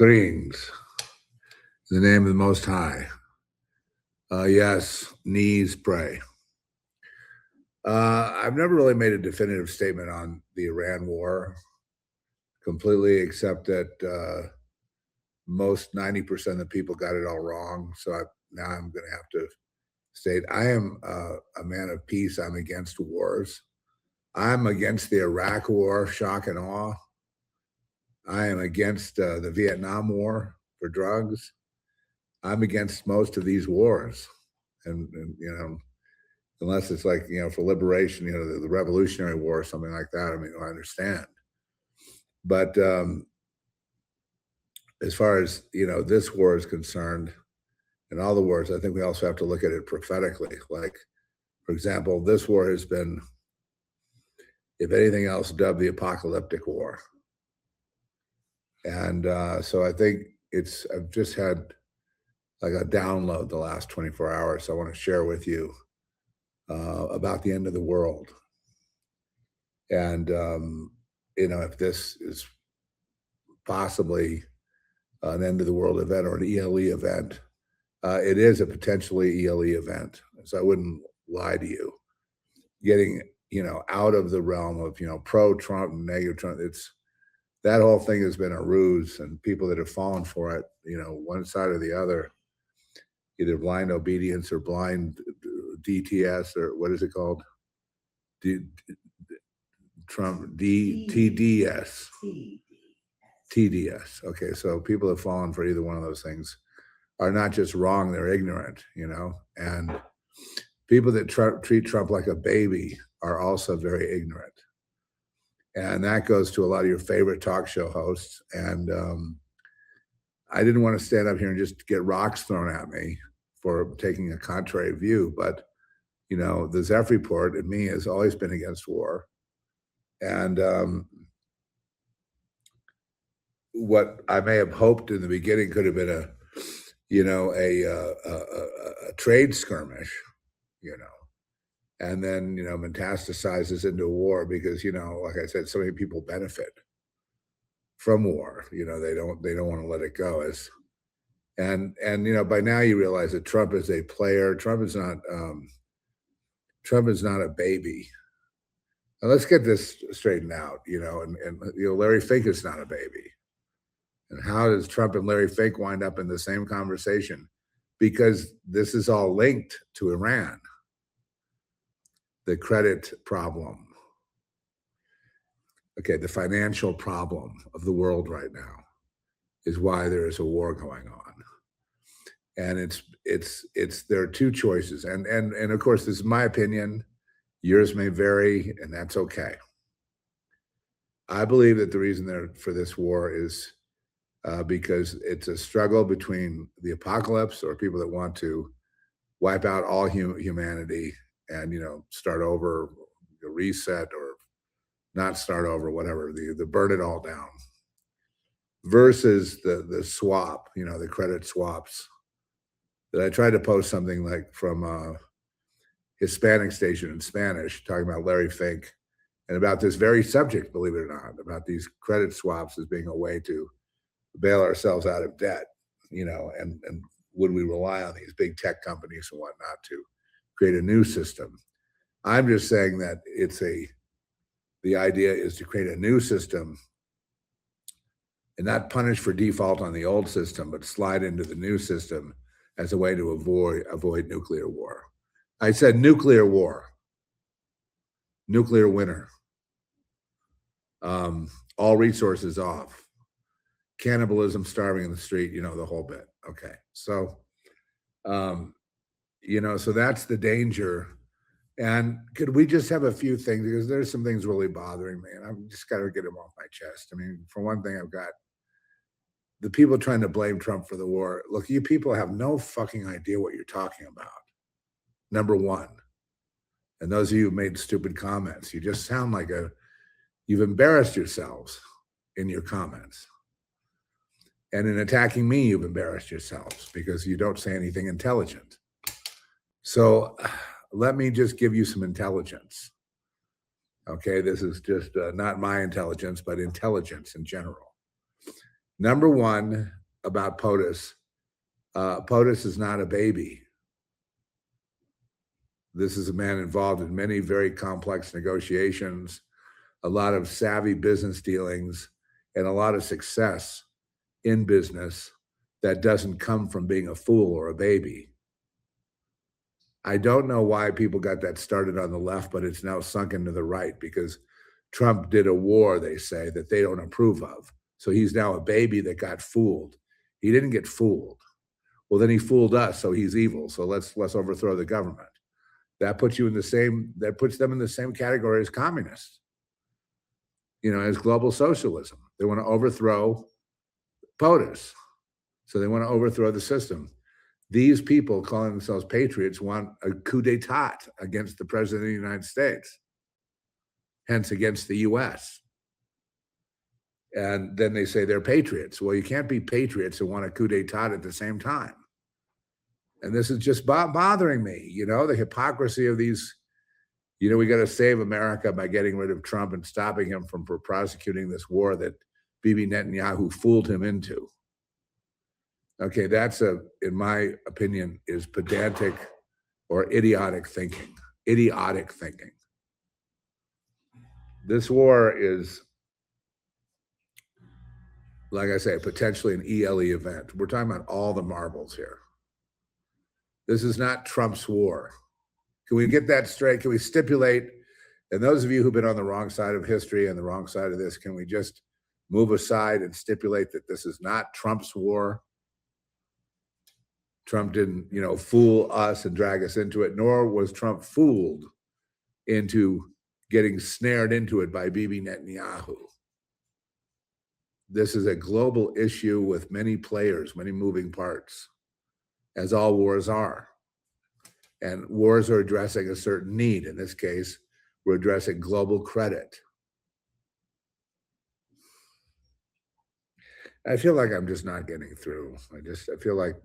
Greetings, in the name of the Most High. Yes, knees pray. I've never really made a definitive statement on the Iran war completely, except that most 90% of the people got it all wrong. So now I'm going to have to state I am a man of peace. I'm against wars. I'm against the Iraq war, shock and awe. I am against the Vietnam War for drugs. I'm against most of these wars, and unless it's like for liberation, the Revolutionary War or something like that. I mean, I understand, but as far as this war is concerned, and all the wars, I think we also have to look at it prophetically. Like, for example, this war has been, if anything else, dubbed the Apocalyptic War, and so I think I've just had like a download the last 24 hours. So I want to share with you about the end of the world. And, if this is possibly an end of the world event or an ELE event, it is a potentially ELE event. So I wouldn't lie to you. Getting, out of the realm of, pro-Trump and negative Trump, that whole thing has been a ruse, and people that have fallen for it, one side or the other, either blind obedience or blind DTS, or what is it called? TDS. TDS. Okay, so people have fallen for either one of those things are not just wrong, they're ignorant, and people that treat Trump like a baby are also very ignorant. And that goes to a lot of your favorite talk show hosts. And I didn't want to stand up here and just get rocks thrown at me for taking a contrary view, but the Zeph Report and me has always been against war. And what I may have hoped in the beginning could have been a trade skirmish, and then metastasizes into a war because like I said, so many people benefit from war. They don't want to let it go. And by now you realize that Trump is a player. Trump is not a baby. Now let's get this straightened out, and Larry Fink is not a baby. And how does Trump and Larry Fink wind up in the same conversation? Because this is all linked to Iran. The credit problem. Okay, the financial problem of the world right now is why there is a war going on. And there are two choices. And of course, this is my opinion. Yours may vary, and that's okay. I believe that the reason for this war is because it's a struggle between the apocalypse, or people that want to wipe out all humanity and start over, reset, or not start over, whatever, the burn it all down, versus the swap, the credit swaps. That I tried to post something like from a Hispanic station in Spanish talking about Larry Fink and about this very subject, believe it or not, about these credit swaps as being a way to bail ourselves out of debt, and would we rely on these big tech companies and whatnot to create a new system? I'm just saying that the idea is to create a new system and not punish for default on the old system, but slide into the new system as a way to avoid nuclear war. I said nuclear war, nuclear winter, all resources off, cannibalism, starving in the street, the whole bit. Okay, so, so that's the danger. And could we just have a few things, because there's some things really bothering me, and I've just got to get them off my chest. I mean, for one thing, I've got the people trying to blame Trump for the war. Look, you people have no fucking idea what you're talking about, number one. And those of you who made stupid comments, you just sound like you've embarrassed yourselves in your comments. And in attacking me, you've embarrassed yourselves because you don't say anything intelligent. So let me just give you some intelligence. Okay, this is just not my intelligence, but intelligence in general. Number one about POTUS, POTUS is not a baby. This is a man involved in many very complex negotiations, a lot of savvy business dealings, and a lot of success in business that doesn't come from being a fool or a baby. I don't know why people got that started on the left, but it's now sunk into the right because Trump did a war, they say, that they don't approve of. So he's now a baby that got fooled. He didn't get fooled. Well, then he fooled us, so he's evil. So let's overthrow the government. That puts them in the same category as communists, as global socialism. They want to overthrow POTUS. So they want to overthrow the system. These people calling themselves patriots want a coup d'etat against the president of the United States, hence against the US. And then they say they're patriots. Well, you can't be patriots and want a coup d'etat at the same time. And this is just bothering me, the hypocrisy of these, we got to save America by getting rid of Trump and stopping him from prosecuting this war that Bibi Netanyahu fooled him into. Okay, that's in my opinion, is pedantic or idiotic thinking. Idiotic thinking. This war is, like I say, potentially an ELE event. We're talking about all the marbles here. This is not Trump's war. Can we get that straight? Can we stipulate, and those of you who've been on the wrong side of history and the wrong side of this, can we just move aside and stipulate that this is not Trump's war? Trump didn't, fool us and drag us into it, nor was Trump fooled into getting snared into it by Bibi Netanyahu. This is a global issue with many players, many moving parts, as all wars are. And wars are addressing a certain need. In this case, we're addressing global credit. I feel like I'm just not getting through. I feel like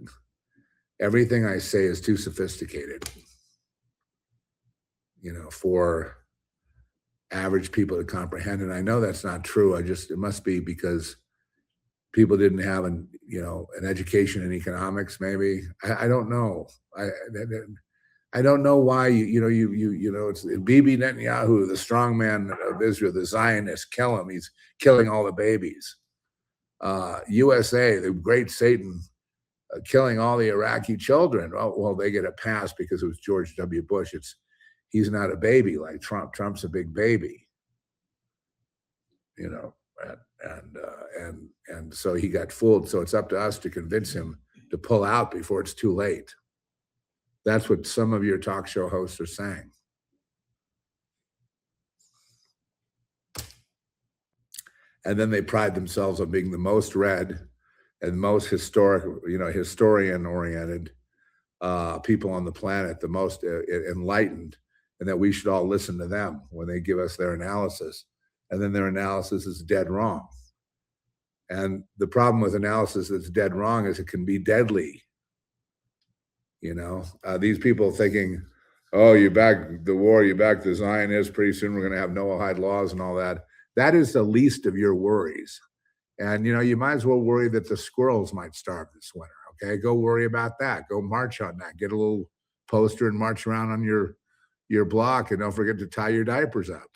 everything I say is too sophisticated, for average people to comprehend. And I know that's not true. It must be because people didn't have an education in economics, maybe. I don't know. I don't know why it's Bibi Netanyahu, the strongman of Israel, the Zionist, kill him. He's killing all the babies. USA, the great Satan, killing all the Iraqi children. Oh, well, they get a pass because it was George W. Bush. He's not a baby like Trump. Trump's a big baby, and so he got fooled. So it's up to us to convince him to pull out before it's too late. That's what some of your talk show hosts are saying. And then they pride themselves on being the most read and most historian-oriented people on the planet, the most enlightened, and that we should all listen to them when they give us their analysis. And then their analysis is dead wrong. And the problem with analysis that's dead wrong is it can be deadly. These people thinking, oh, you back the war, you back the Zionists, pretty soon we're going to have Noahide laws and all that. That is the least of your worries. And, you might as well worry that the squirrels might starve this winter. Okay, go worry about that. Go march on that. Get a little poster and march around on your block, and don't forget to tie your diapers up.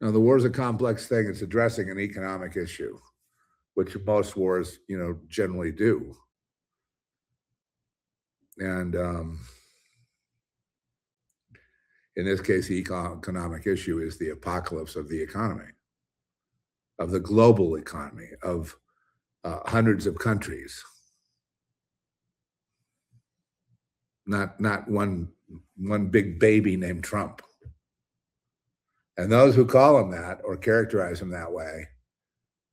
Now, the war is a complex thing. It's addressing an economic issue, which most wars, generally do. And in this case, the economic issue is the apocalypse of the economy, of the global economy, of hundreds of countries. Not one big baby named Trump. And those who call him that or characterize him that way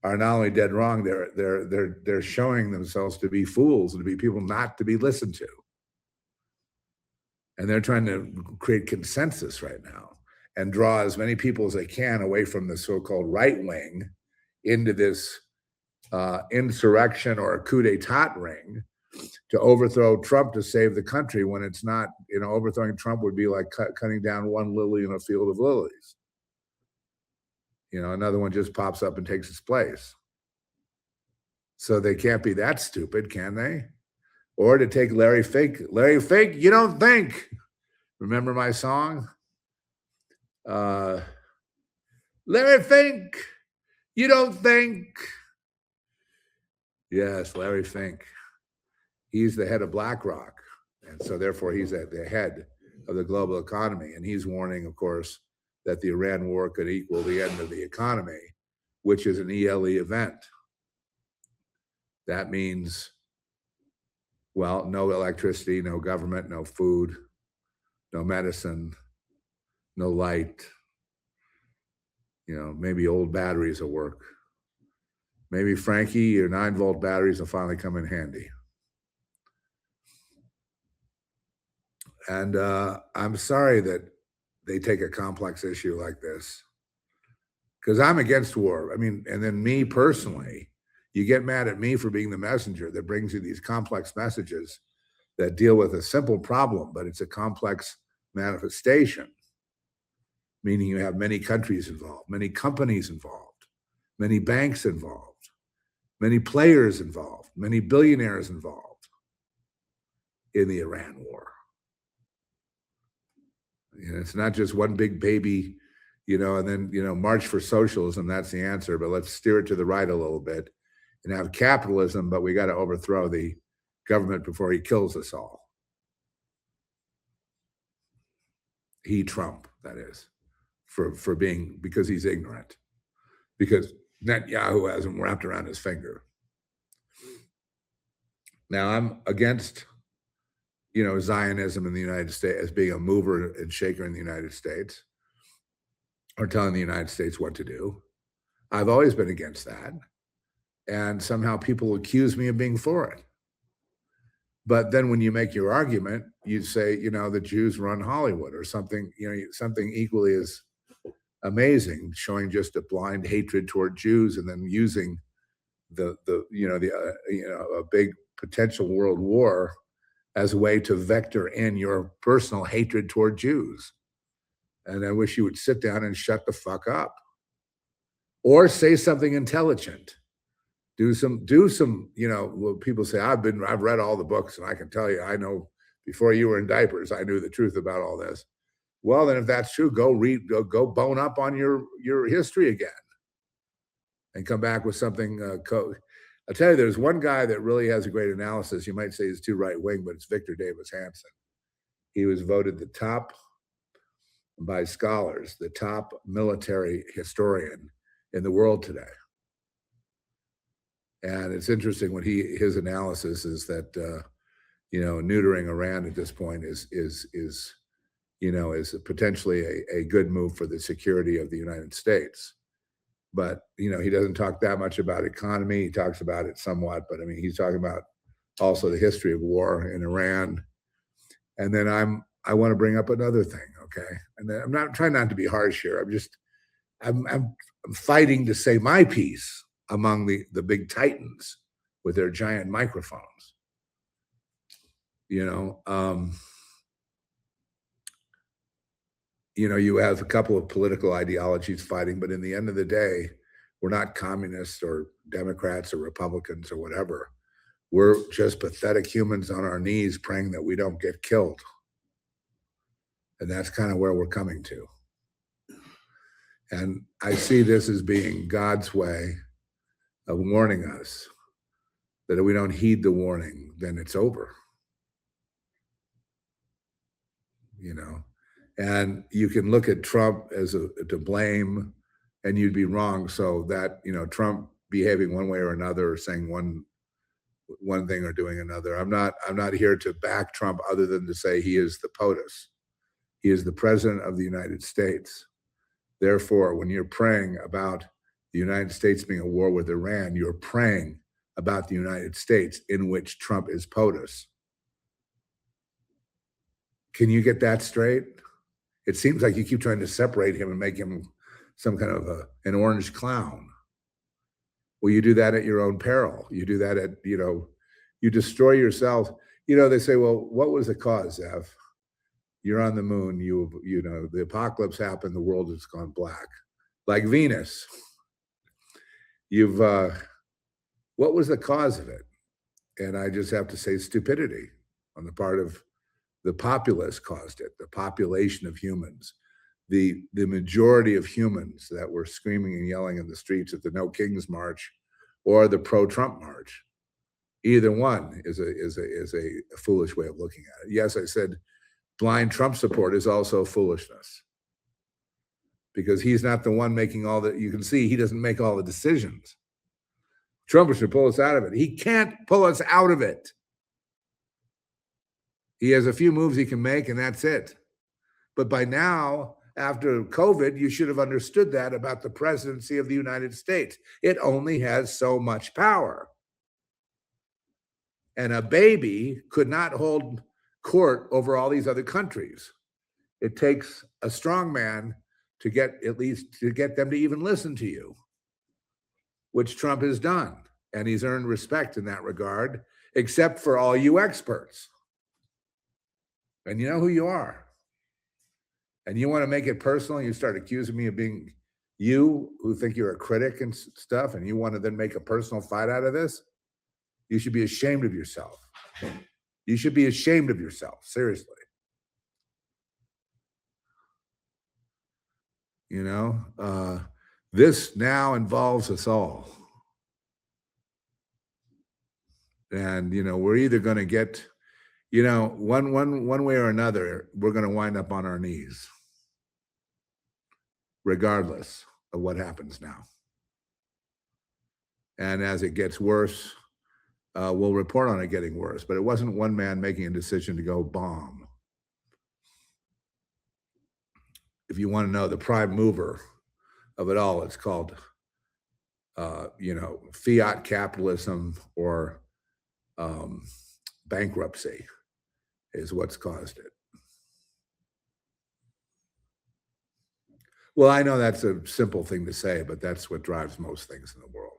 are not only dead wrong, they're showing themselves to be fools and to be people not to be listened to. And they're trying to create consensus right now and draw as many people as they can away from the so-called right wing into this insurrection or a coup d'etat ring to overthrow Trump to save the country, when it's not, overthrowing Trump would be like cutting down one lily in a field of lilies. Another one just pops up and takes its place. So they can't be that stupid, can they? Or to take Larry Fink. Larry Fink, you don't think. Remember my song? Larry Fink, you don't think. Yes, Larry Fink. He's the head of BlackRock. And so therefore he's at the head of the global economy. And he's warning, of course, that the Iran war could equal the end of the economy, which is an ELE event. That means, well, no electricity, no government, no food, no medicine, no light. Maybe old batteries will work. Maybe, Frankie, your 9-volt batteries will finally come in handy. And I'm sorry that they take a complex issue like this, because I'm against war. And then me personally, you get mad at me for being the messenger that brings you these complex messages that deal with a simple problem, but it's a complex manifestation, meaning you have many countries involved, many companies involved, many banks involved, many players involved, many billionaires involved in the Iran war. It's not just one big baby, and then, march for socialism, that's the answer, but let's steer it to the right a little bit and have capitalism, but we got to overthrow the government before he kills us all. Trump, that is, because he's ignorant, because Netanyahu has him wrapped around his finger. Now, I'm against Zionism in the United States as being a mover and shaker in the United States, or telling the United States what to do. I've always been against that. And somehow people accuse me of being for it. But then when you make your argument, you say, the Jews run Hollywood or something, something equally as amazing, showing just a blind hatred toward Jews and then using a big potential world war as a way to vector in your personal hatred toward Jews. And I wish you would sit down and shut the fuck up, or say something intelligent. Do some, what people say, I've read all the books and I can tell you, I know before you were in diapers, I knew the truth about all this. Well, then if that's true, go bone up on your history again and come back with something. I'll tell you, there's one guy that really has a great analysis. You might say he's too right wing, but it's Victor Davis Hanson. He was voted the top, by scholars, the top military historian in the world today. And it's interesting when his analysis is that neutering Iran at this point is potentially a good move for the security of the United States. But he doesn't talk that much about economy. He talks about it somewhat, but he's talking about also the history of war in Iran. And then I want to bring up another thing, okay? And I'm not trying not to be harsh here. I'm fighting to say my piece among the big titans with their giant microphones. You have a couple of political ideologies fighting, but in the end of the day, we're not communists or Democrats or Republicans or whatever. We're just pathetic humans on our knees praying that we don't get killed. And that's kind of where we're coming to. And I see this as being God's way of warning us that if we don't heed the warning, then it's over. And you can look at Trump as to blame, and you'd be wrong. So that, Trump behaving one way or another, or saying one thing or doing another. I'm not here to back Trump other than to say he is the POTUS. He is the president of the United States. Therefore, when you're praying about the United States being at war with Iran, you're praying about the United States in which Trump is POTUS. Can you get that straight? It seems like you keep trying to separate him and make him some kind of an orange clown. Well, you do that at your own peril. You do that at, you destroy yourself. They say, well, what was the cause, Zev? You're on the moon. The apocalypse happened. The world has gone black. like Venus. You've what was the cause of it? And I just have to say stupidity on the part of the populace caused it, the population of humans, the majority of humans that were screaming and yelling in the streets at the No Kings March or the pro-Trump march. Either one is a foolish way of looking at it. Yes, I said blind Trump support is also foolishness because he's not the one making all the, you can see he doesn't make all the decisions. Trump should pull us out of it. He can't pull us out of it. He has a few moves he can make and that's it. But by now, after COVID, you should have understood that about the presidency of the United States. It only has so much power. And a baby could not hold court over all these other countries. It takes a strong man to get at least to get them to even listen to you, which Trump has done. And he's earned respect in that regard, except for all you experts. And you know who you are. And you want to make it personal, you start accusing me of being you who think you're a critic and stuff, and you want to then make a personal fight out of this. You should be ashamed of yourself. You should be ashamed of yourself, seriously. You know, this now involves us all. And, you know, we're either going to get, you know, one way or another, we're going to wind up on our knees, regardless of what happens now. And as it gets worse, we'll report on it getting worse. But it wasn't one man making a decision to go bomb. If you want to know the prime mover of it all, it's called, you know, fiat capitalism or bankruptcy is what's caused it. Well, I know that's a simple thing to say, but that's what drives most things in the world.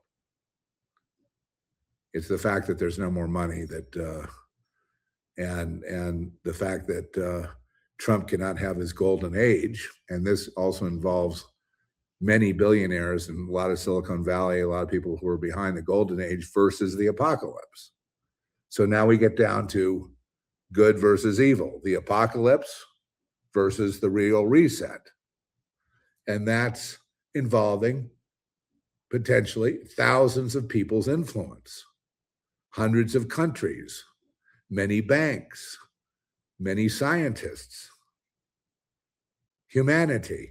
It's the fact that there's no more money that, and the fact that Trump cannot have his golden age. And this also involves many billionaires and a lot of Silicon Valley, a lot of people who are behind the golden age versus the apocalypse. So now we get down to good versus evil, the apocalypse versus the real reset. And that's involving potentially thousands of people's influence, hundreds of countries, many banks, many scientists, humanity.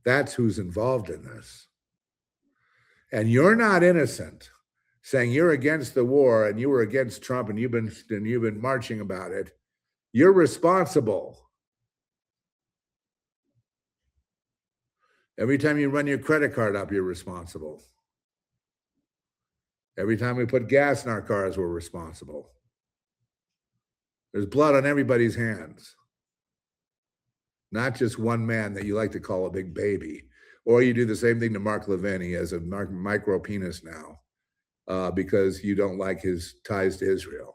That's who's involved in this. And you're not innocent, saying you're against the war and you were against Trump and you've been marching about it. You're responsible. Every time you run your credit card up, you're responsible. Every time we put gas in our cars, we're responsible. There's blood on everybody's hands. Not just one man that you like to call a big baby. Or you do the same thing to Mark Levin. He has a micro penis now because you don't like his ties to Israel.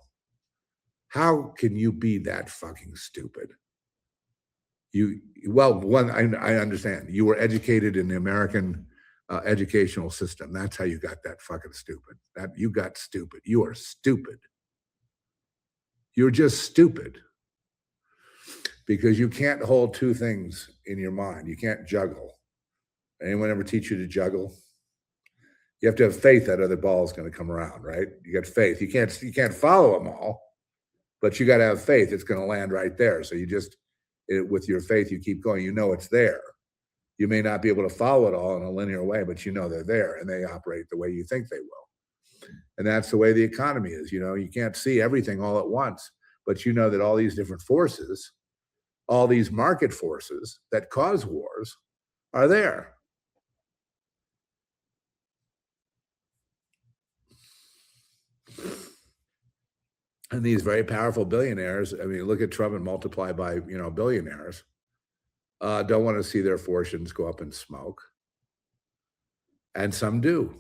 How can you be that fucking stupid? I understand. You were educated in the American educational system. That's how you got that fucking stupid. You got stupid. You are stupid. You're just stupid. Because you can't hold two things in your mind. You can't juggle. Anyone ever teach you to juggle? You have to have faith that other ball is going to come around, right? You got faith. You can't follow them all, but you got to have faith. It's going to land right there. So you just, with your faith, you keep going. You know it's there. You may not be able to follow it all in a linear way, but you know they're there and they operate the way you think they will. And that's the way the economy is. You know, you can't see everything all at once, but you know that all these different forces, all these market forces that cause wars are there. And these very powerful billionaires, I mean, look at Trump and multiply by, you know, billionaires, don't want to see their fortunes go up in smoke. And some do.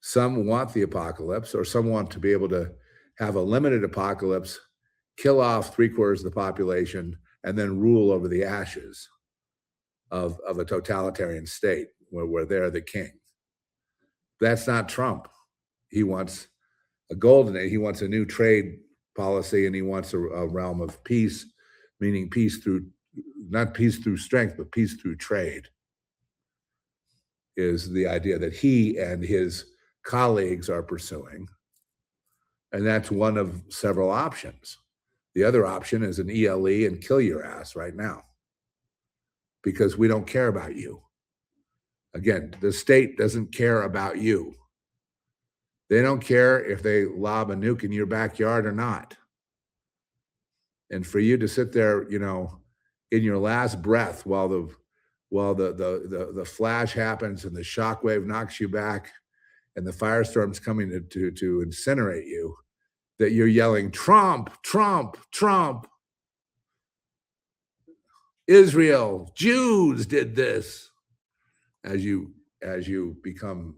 Some want the apocalypse, or some want to be able to have a limited apocalypse, kill off 3/4 of the population, and then rule over the ashes of a totalitarian state where they're the king. That's not Trump. He wants a golden age. He wants a new trade policy, and he wants a realm of peace, meaning peace through, not peace through strength, but peace through trade, is the idea that he and his colleagues are pursuing. And that's one of several options. The other option is an ELE and kill your ass right now, because we don't care about you. Again, the state doesn't care about you. They don't care if they lob a nuke in your backyard or not. And for you to sit there, you know, in your last breath while the flash happens and the shockwave knocks you back and the firestorm's coming to incinerate you, that you're yelling, Trump, Trump, Trump. Israel, Jews did this, as you become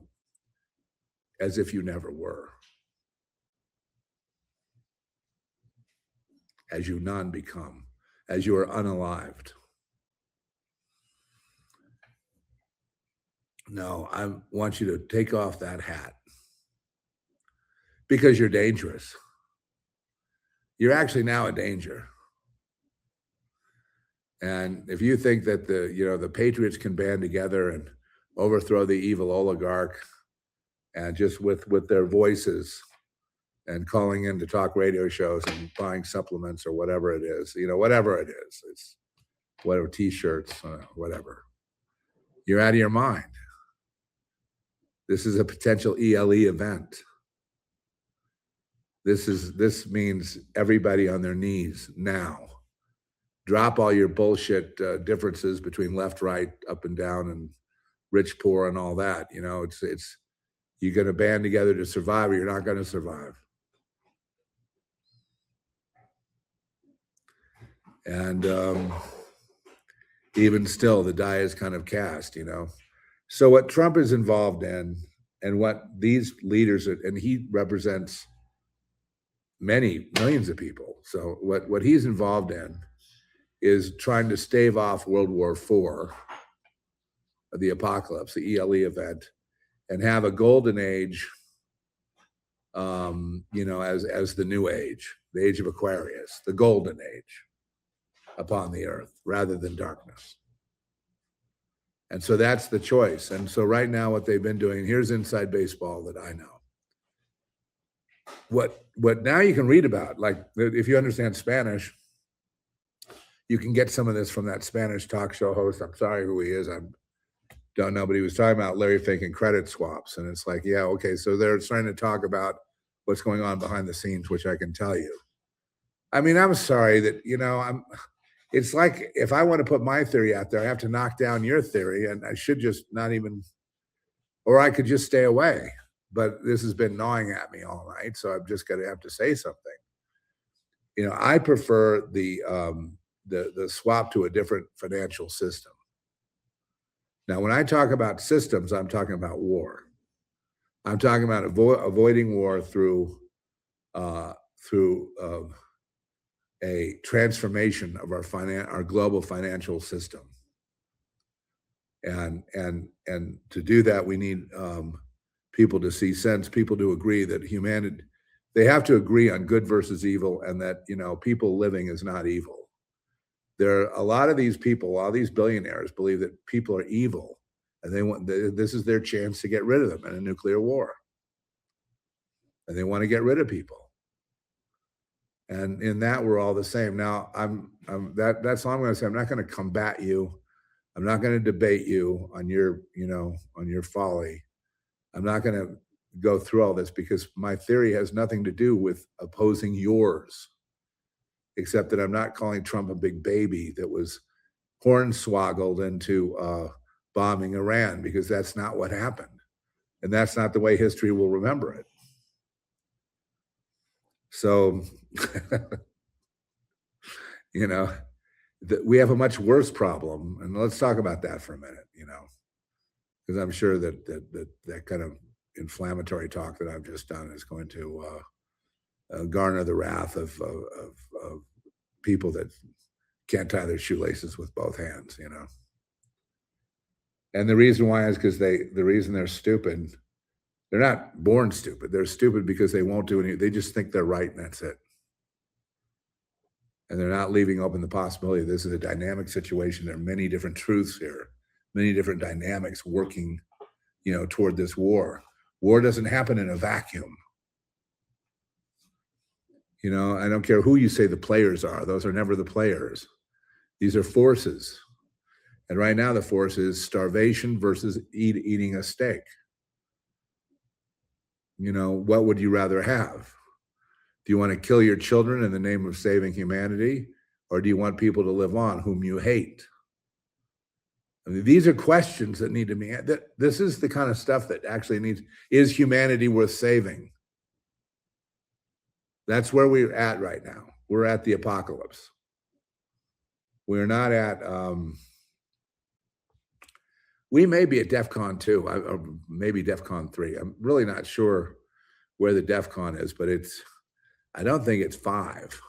as if you never were, as you non-become, as you are unalived. No, I want you to take off that hat, because you're dangerous. You're actually now a danger. And if you think that the patriots can band together and overthrow the evil oligarch, and just with their voices and calling in to talk radio shows and buying supplements or whatever it is, whatever it is, it's whatever, t-shirts, whatever, you're out of your mind. This is a potential ELE event. This means everybody on their knees now. Drop all your bullshit differences between left, right, up and down, and rich, poor, and all that. It's you're going to band together to survive, or you're not going to survive. And even still, the die is kind of cast. So what Trump is involved in, and what these leaders, and he represents many millions of people. So what he's involved in is trying to stave off World War IV, the apocalypse, the ELE event, and have a golden age, as the new age, the age of Aquarius, the golden age upon the earth, rather than darkness. And so that's the choice. And so right now, what they've been doing, here's inside baseball that I know. What now you can read about, like if you understand Spanish, you can get some of this from that Spanish talk show host. I'm sorry who he is. I don't know, but he was talking about Larry Fink and credit swaps. And it's like, yeah, okay. So they're trying to talk about what's going on behind the scenes, which I can tell you. I mean, I'm sorry that, it's like, if I want to put my theory out there, I have to knock down your theory, and I should just not even, or I could just stay away. But this has been gnawing at me all night, so I'm just going to have to say something. I prefer the swap to a different financial system. Now, when I talk about systems, I'm talking about war. I'm talking about avoiding war through a transformation of our global financial system. And to do that, we need people to see sense, people to agree that humanity, they have to agree on good versus evil, and that, people living is not evil. There are a lot of these people, a lot of these billionaires believe that people are evil, and this is their chance to get rid of them in a nuclear war. And they want to get rid of people. And in that, we're all the same. Now, that's all I'm going to say. I'm not going to combat you. I'm not going to debate you on your folly. I'm not going to go through all this, because my theory has nothing to do with opposing yours, except that I'm not calling Trump a big baby that was hornswoggled into bombing Iran, because that's not what happened. And that's not the way history will remember it. So, we have a much worse problem. And let's talk about that for a minute, because I'm sure that kind of inflammatory talk that I've just done is going to garner the wrath of people that can't tie their shoelaces with both hands, And the reason why is because the reason they're stupid, they're not born stupid. They're stupid because they won't do anything. They just think they're right and that's it. And they're not leaving open the possibility this is a dynamic situation. There are many different truths here, many different dynamics working, toward this war. War doesn't happen in a vacuum. I don't care who you say the players are. Those are never the players. These are forces. And right now the force is starvation versus eating a steak. What would you rather have? Do you want to kill your children in the name of saving humanity? Or do you want people to live on whom you hate? I mean, these are questions that need to be, this is the kind of stuff that actually needs, is humanity worth saving? That's where we're at right now. We're at the apocalypse. We're not at, we may be at DEFCON 2, or maybe DEFCON 3. I'm really not sure where the DEFCON is, but I don't think it's 5.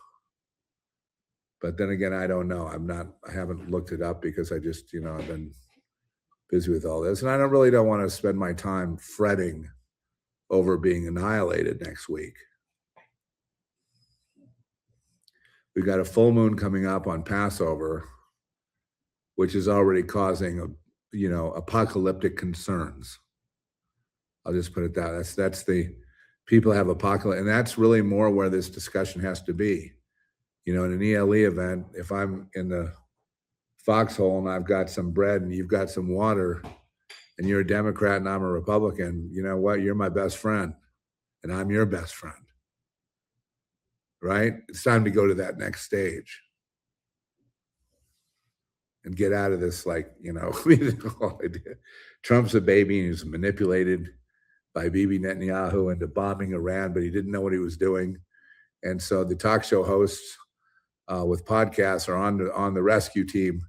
But then again, I don't know. I haven't looked it up because I just, I've been busy with all this. And I don't want to spend my time fretting over being annihilated next week. We've got a full moon coming up on Passover, which is already causing apocalyptic concerns. I'll just put it that. That's the people have apocalypse, and that's really more where this discussion has to be. In an ELE event, if I'm in the foxhole and I've got some bread and you've got some water and you're a Democrat and I'm a Republican, you know what? You're my best friend and I'm your best friend. Right? It's time to go to that next stage and get out of this, Trump's a baby and he's manipulated by Bibi Netanyahu into bombing Iran, but he didn't know what he was doing. And so the talk show hosts with podcasts are on the rescue team,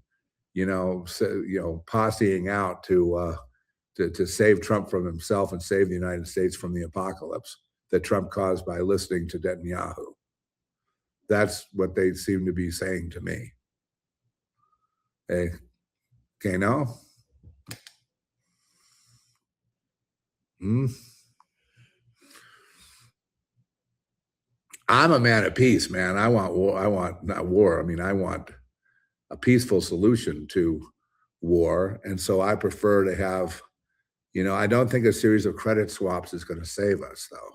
posseing out to save Trump from himself and save the United States from the apocalypse that Trump caused by listening to Netanyahu. That's what they seem to be saying to me. Hey, okay, no? I'm a man of peace, man. I want war. I want not war. I mean, I want a peaceful solution to war. And so I prefer to have, I don't think a series of credit swaps is going to save us, though.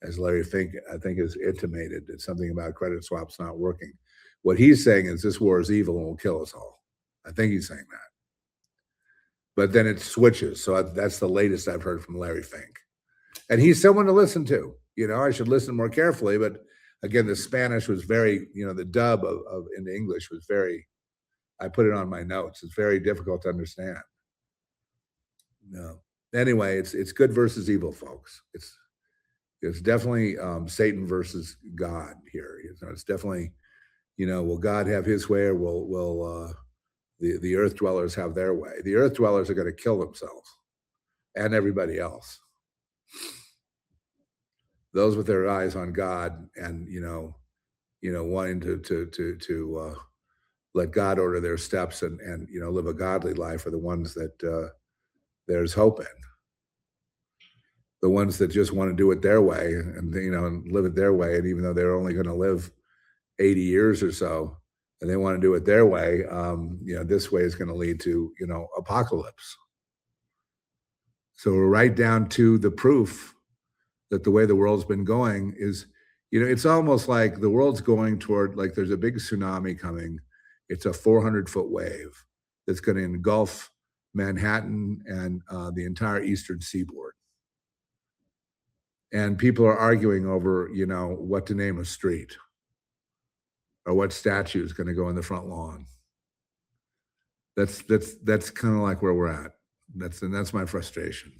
As Larry Fink, I think, has intimated that something about credit swaps not working. What he's saying is this war is evil and will kill us all. I think he's saying that. But then it switches. So that's the latest I've heard from Larry Fink. And he's someone to listen to. I should listen more carefully. But again, the Spanish was very, the dub of into English was very, I put it on my notes. It's very difficult to understand. No. Anyway, it's good versus evil, folks. It's definitely Satan versus God here. It's definitely, will God have his way or will the earth dwellers have their way? The earth dwellers are going to kill themselves and everybody else. Those with their eyes on God and, wanting to let God order their steps and live a godly life are the ones that there's hope in. The ones that just want to do it their way and live it their way. And even though they're only going to live 80 years or so, and they want to do it their way, this way is going to lead to, apocalypse. So we're right down to the proof that the way the world's been going is, it's almost like the world's going toward, like there's a big tsunami coming. It's a 400-foot wave that's going to engulf Manhattan and the entire eastern seaboard. And people are arguing over, what to name a street or what statue is going to go in the front lawn. That's kind of like where we're at. That's my frustration.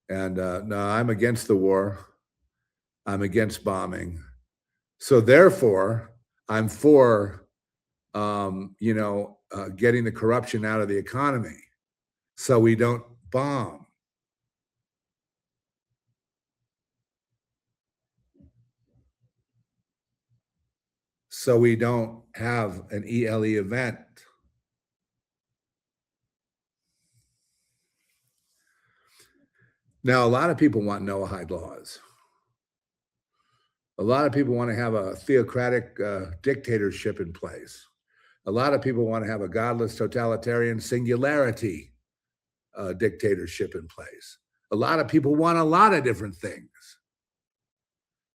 And no, I'm against the war. I'm against bombing. So therefore, I'm for, getting the corruption out of the economy so we don't bomb. So we don't have an ELE event. Now, a lot of people want Noahide laws. A lot of people want to have a theocratic dictatorship in place. A lot of people want to have a godless totalitarian singularity dictatorship in place. A lot of people want a lot of different things.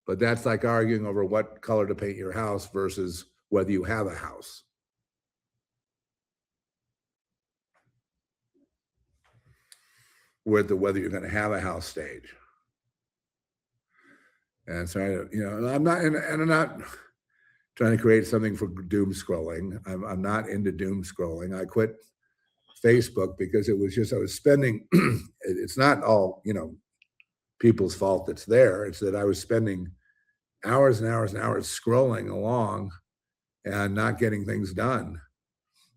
But that's like arguing over what color to paint your house versus whether you have a house. Whether you're going to have a house stage. And so, I'm not, and I'm not trying to create something for doom scrolling. I'm not into doom scrolling. I quit Facebook because it was just, I was spending, it's not all, people's fault that's there. It's that I was spending hours and hours and hours scrolling along and not getting things done.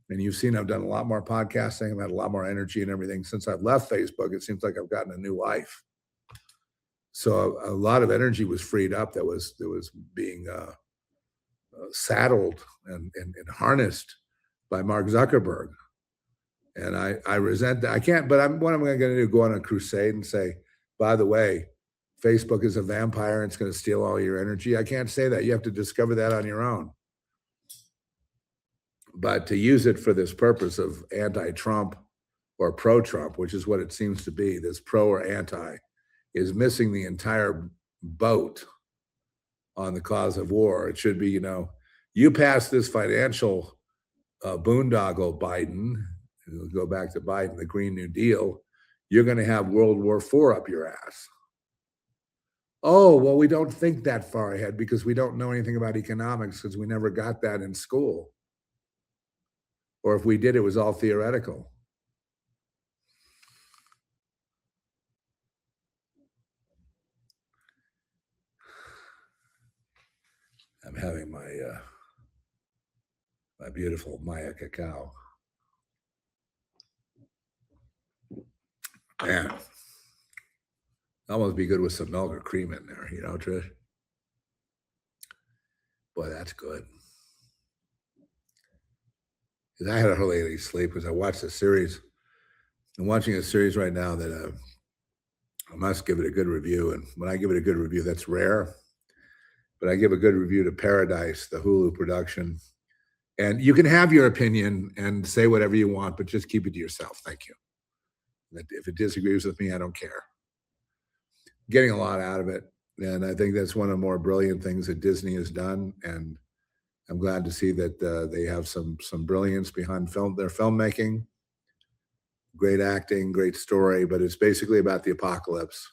And you've seen I've done a lot more podcasting. I've had a lot more energy and everything. Since I've left Facebook, it seems like I've gotten a new life. So a lot of energy was freed up that was being saddled and harnessed by Mark Zuckerberg. And I resent that. I can't, but what am I going to do? Go on a crusade and say, by the way, Facebook is a vampire and it's going to steal all your energy? I can't say that. You have to discover that on your own. But to use it for this purpose of anti-Trump or pro-Trump, which is what it seems to be, this pro or anti, is missing the entire boat on the cause of war. It should be, you pass this financial boondoggle, Biden, we'll go back to Biden, the Green New Deal, you're going to have World War IV up your ass. Oh, well, we don't think that far ahead because we don't know anything about economics because we never got that in school. Or if we did, it was all theoretical. I'm having my my beautiful Maya cacao. Man, almost be good with some milk or cream in there, Trish? Boy, that's good. Because I had a hardly any sleep because I watched a series. I'm watching a series right now that I must give it a good review. And when I give it a good review, that's rare. But I give a good review to Paradise, the Hulu production. And you can have your opinion and say whatever you want, but just keep it to yourself. Thank you. If it disagrees with me, I don't care. Getting a lot out of it. And I think that's one of the more brilliant things that Disney has done. And I'm glad to see that they have some brilliance behind their filmmaking. Great acting, great story, but it's basically about the apocalypse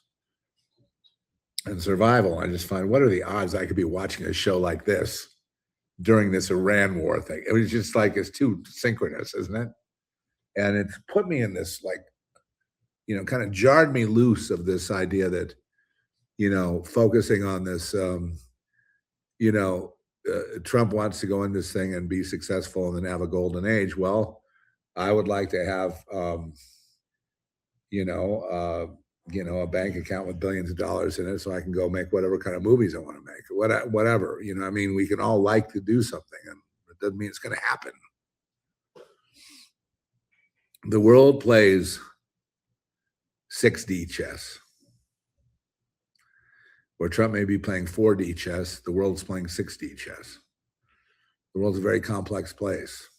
and survival. I just find, what are the odds I could be watching a show like this during this Iran war thing? It was just like, it's too synchronous, isn't it? And it's put me in this, kind of jarred me loose of this idea that, focusing on this, Trump wants to go in this thing and be successful and then have a golden age. Well, I would like to have, a bank account with billions of dollars in it so I can go make whatever kind of movies I want to make, whatever, we can all like to do something and it doesn't mean it's going to happen. The world plays 6D chess. Where Trump may be playing 4D chess, the world's playing 6D chess. The world's a very complex place.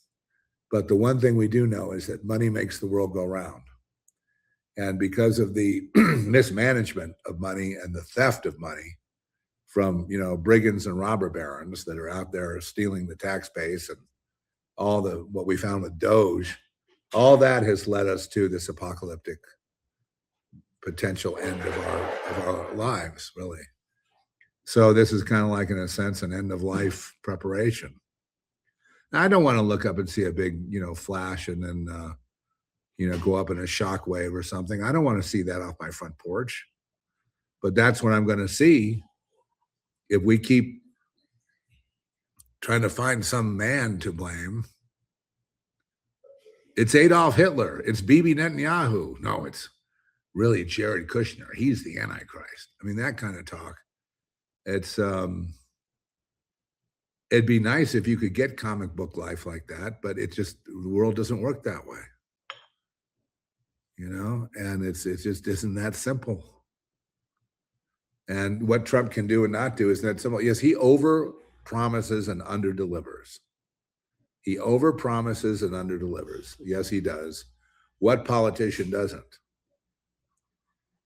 But the one thing we do know is that money makes the world go round. And because of the mismanagement of money and the theft of money from, brigands and robber barons that are out there stealing the tax base and all what we found with Doge, all that has led us to this apocalyptic potential end of our lives, really. So this is kind of like, in a sense, an end of life preparation. Now, I don't want to look up and see a big, flash and then, go up in a shockwave or something. I don't want to see that off my front porch. But that's what I'm going to see if we keep trying to find some man to blame. It's Adolf Hitler. It's Bibi Netanyahu. No, it's really Jared Kushner. He's the Antichrist. I mean, that kind of talk. It's it'd be nice if you could get comic book life like that, but the world doesn't work that way. and it just isn't that simple. And what Trump can do and not do is that simple. Yes, he over promises and under delivers. He over promises and under delivers. Yes, he does. What politician doesn't?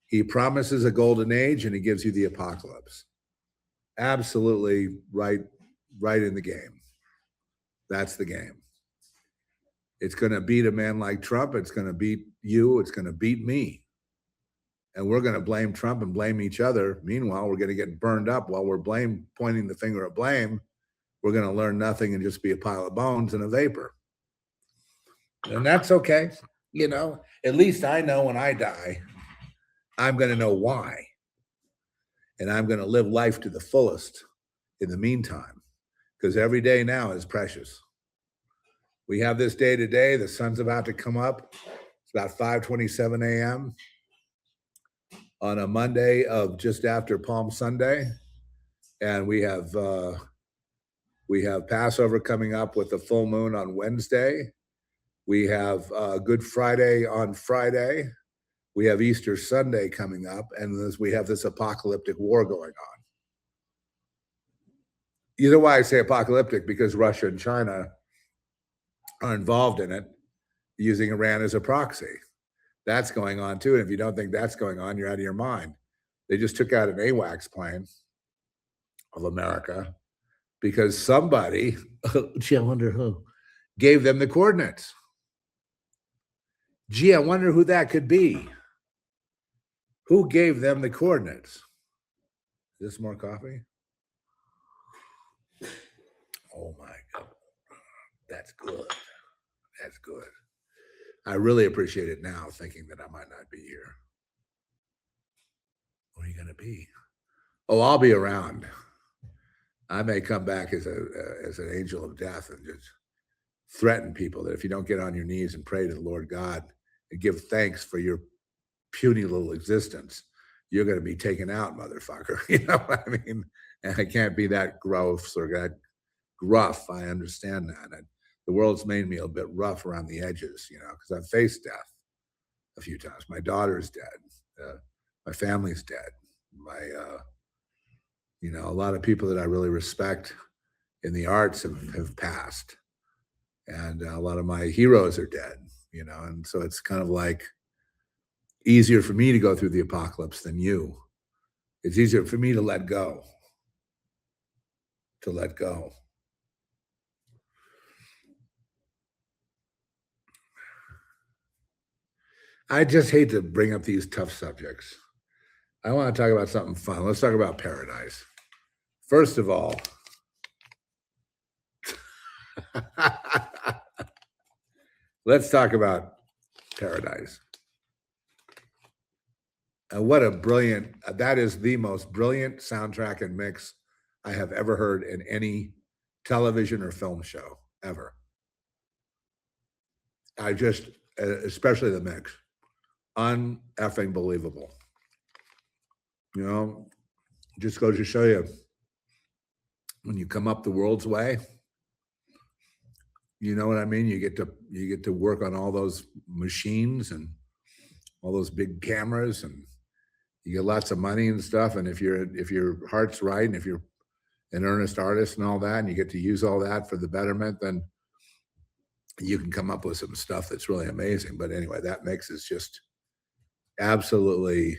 He promises a golden age and he gives you the apocalypse. Absolutely right in the game. That's the game. It's going to beat a man like Trump. It's going to beat you. It's going to beat me. And we're going to blame Trump and blame each other. Meanwhile, we're going to get burned up while we're pointing the finger at blame. We're going to learn nothing and just be a pile of bones and a vapor. And that's okay. At least I know when I die, I'm going to know why. And I'm going to live life to the fullest in the meantime, because every day now is precious. We have this day today. The sun's about to come up. It's about 5:27 a.m. on a Monday of just after Palm Sunday. And we have Passover coming up with the full moon on Wednesday. We have Good Friday on Friday. We have Easter Sunday coming up, and we have this apocalyptic war going on. You know why I say apocalyptic? Because Russia and China are involved in it, using Iran as a proxy. That's going on too. And if you don't think that's going on, you're out of your mind. They just took out an AWACS plane of America because somebody, gee, I wonder who, gave them the coordinates. Gee, I wonder who that could be. Who gave them the coordinates? Is this more coffee? Oh my God. That's good. That's good. I really appreciate it now, thinking that I might not be here. Where are you going to be? Oh, I'll be around. I may come back as an angel of death and just threaten people that if you don't get on your knees and pray to the Lord God and give thanks for your puny little existence, you're going to be taken out, motherfucker. You know what I mean? And I can't be that gross or that gruff. I understand that. And the world's made me a bit rough around the edges, because I've faced death a few times. My daughter's dead. My family's dead. A lot of people that I really respect in the arts have passed. And a lot of my heroes are dead, and so it's kind of like easier for me to go through the apocalypse than you. It's easier for me to let go. I just hate to bring up these tough subjects. I want to talk about something fun. Let's talk about paradise. First of all, let's talk about paradise. What a brilliant, that is the most brilliant soundtrack and mix I have ever heard in any television or film show ever. Especially the mix, un-effing believable. Just goes to show you, when you come up the world's way, you know what I mean? You get to work on all those machines and all those big cameras, and you get lots of money and stuff. And if your heart's right, and if you're an earnest artist and all that, and you get to use all that for the betterment, then you can come up with some stuff that's really amazing. But anyway, that mix is just absolutely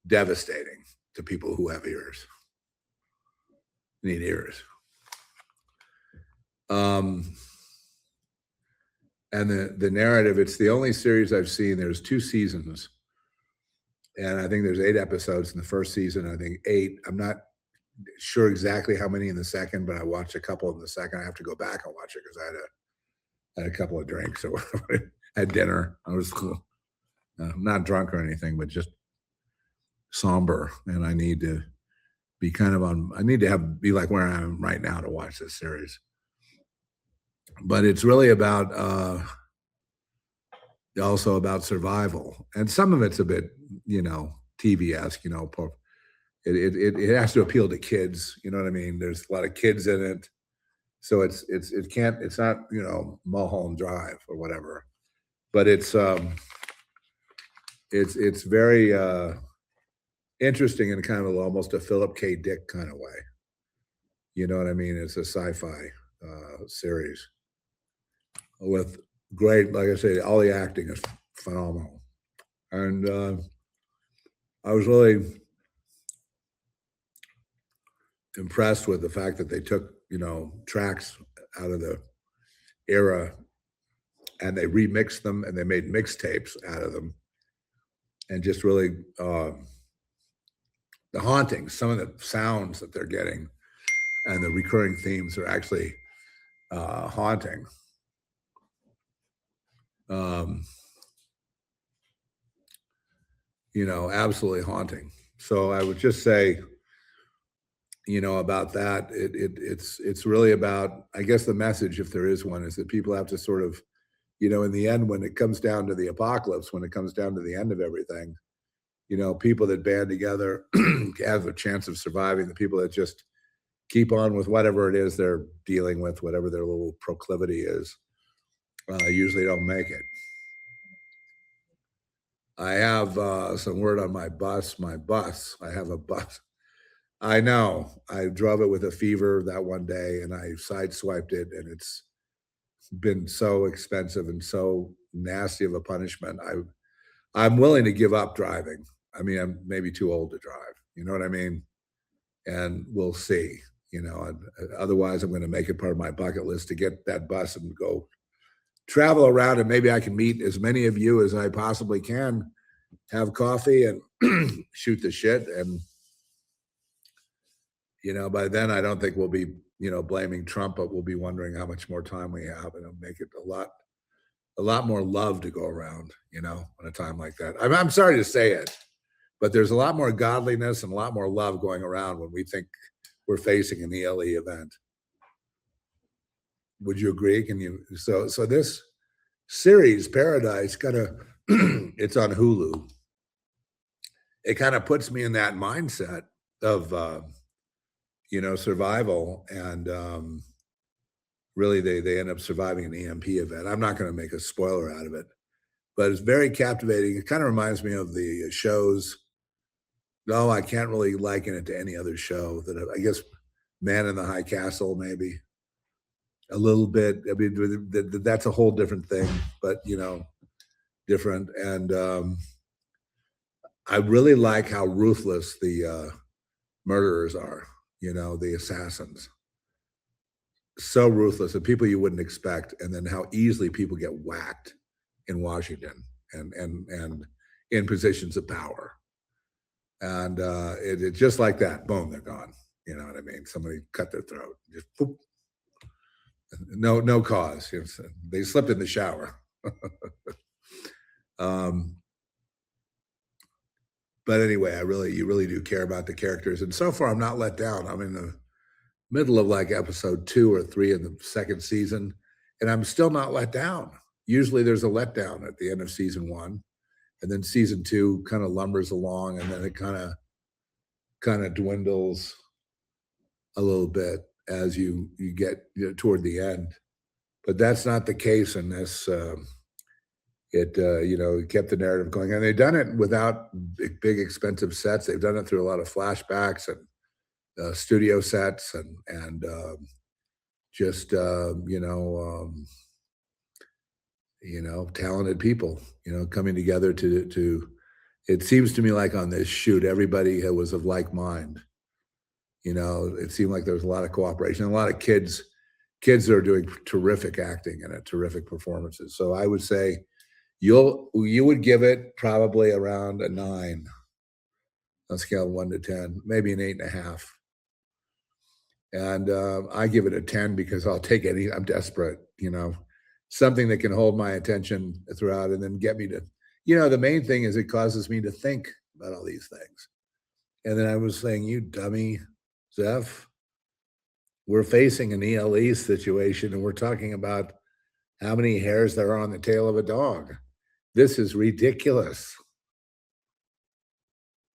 devastating to people who have ears. Need ears. And the narrative, it's the only series I've seen. There's 2 seasons, and I think there's 8 episodes in the first season. I think 8. I'm not sure exactly how many in the second, but I watched a couple in the second. I have to go back and watch it because I had a couple of drinks or had dinner. I was not drunk or anything, but just somber, and I need to be be like where I am right now to watch this series. But it's really about also about survival, and some of it's a bit TV-esque. It has to appeal to kids. You know what I mean? There's a lot of kids in it, so it's not Mulholland Drive or whatever. but it's very interesting in kind of almost a Philip K. Dick kind of way. You know what I mean? It's a sci-fi series with great, like I say, all the acting is phenomenal, and I was really impressed with the fact that they took tracks out of the era and they remixed them and they made mixtapes out of them, and just really the hauntings, some of the sounds that they're getting and the recurring themes are actually haunting. Um, Absolutely haunting. So I would just say, about that, it's really about, I guess the message, if there is one, is that people have to sort of, in the end, when it comes down to the apocalypse, when it comes down to the end of everything, people that band together have a chance of surviving. The people that just keep on with whatever it is they're dealing with, whatever their little proclivity is, usually don't make it. I have some word on my bus. I have a bus. I know. I drove it with a fever that one day and I sideswiped it, and it's been so expensive and so nasty of a punishment. I'm willing to give up driving. I mean, I'm maybe too old to drive. You know what I mean? And we'll see. Otherwise, I'm going to make it part of my bucket list to get that bus and go travel around, and maybe I can meet as many of you as I possibly can, have coffee and shoot the shit. And, by then I don't think we'll be, blaming Trump, but we'll be wondering how much more time we have, and it'll make it a lot more love to go around, on a time like that. I'm sorry to say it, but there's a lot more godliness and a lot more love going around when we think we're facing an ELE event. Would you agree? Can you? So this series, Paradise, kind of, it's on Hulu. It kind of puts me in that mindset of, survival, and really they end up surviving an EMP event. I'm not going to make a spoiler out of it, but it's very captivating. It kind of reminds me of the shows. No, I can't really liken it to any other show that I guess Man in the High Castle, maybe a little bit. I mean, that's a whole different thing, but different. And I really like how ruthless the murderers are. The assassins. So ruthless, the people you wouldn't expect, and then how easily people get whacked in Washington and in positions of power. And it just like that, boom, they're gone. You know what I mean? Somebody cut their throat, just boop. No cause. They slipped in the shower. But anyway, you really do care about the characters, and so far I'm not let down. I'm in the middle of like episode 2 or 3 in the second season, and I'm still not let down. Usually there's a letdown at the end of season 1, and then season 2 kind of lumbers along, and then it kind of dwindles a little bit as you get toward the end. But that's not the case in this. It kept the narrative going, and they've done it without big expensive sets. They've done it through a lot of flashbacks and studio sets and just talented people coming together to. It seems to me like on this shoot, everybody was of like mind. It seemed like there was a lot of cooperation, a lot of kids that are doing terrific acting and terrific performances. So I would say you would give it probably around a 9 on a scale of 1 to 10, maybe an 8.5. And I give it a 10 because I'll take any. I'm desperate, something that can hold my attention throughout and then get me to, the main thing is it causes me to think about all these things. And then I was saying, you dummy, Zeph, we're facing an ELE situation, and we're talking about how many hairs there are on the tail of a dog. This is ridiculous.